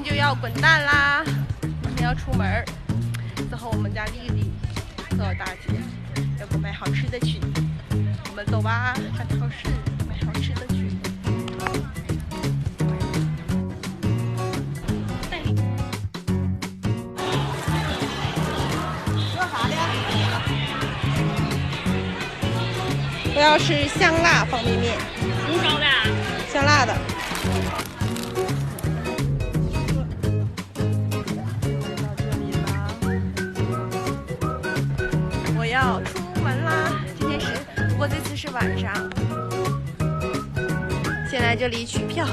天就要滚蛋啦，明天要出门，再和我们家丽丽走大街，要不买好吃的去。我们走吧，上超市买好吃的去。要啥的？我要吃香辣方便面。红烧的？香辣的。 要出门啦！今天是，不过这次是晚上。先来这里取票。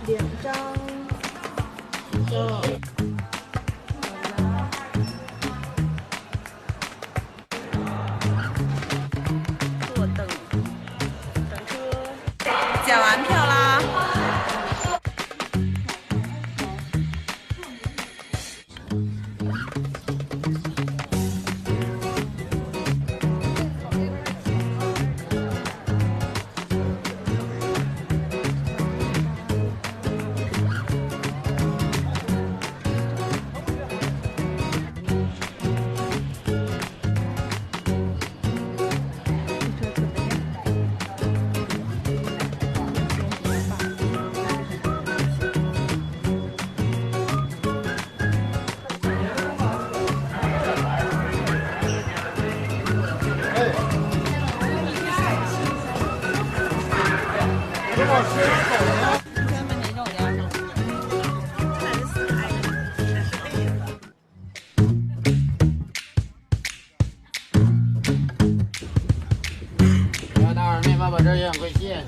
2张。检完票啦，大碗面包把这营养快谢。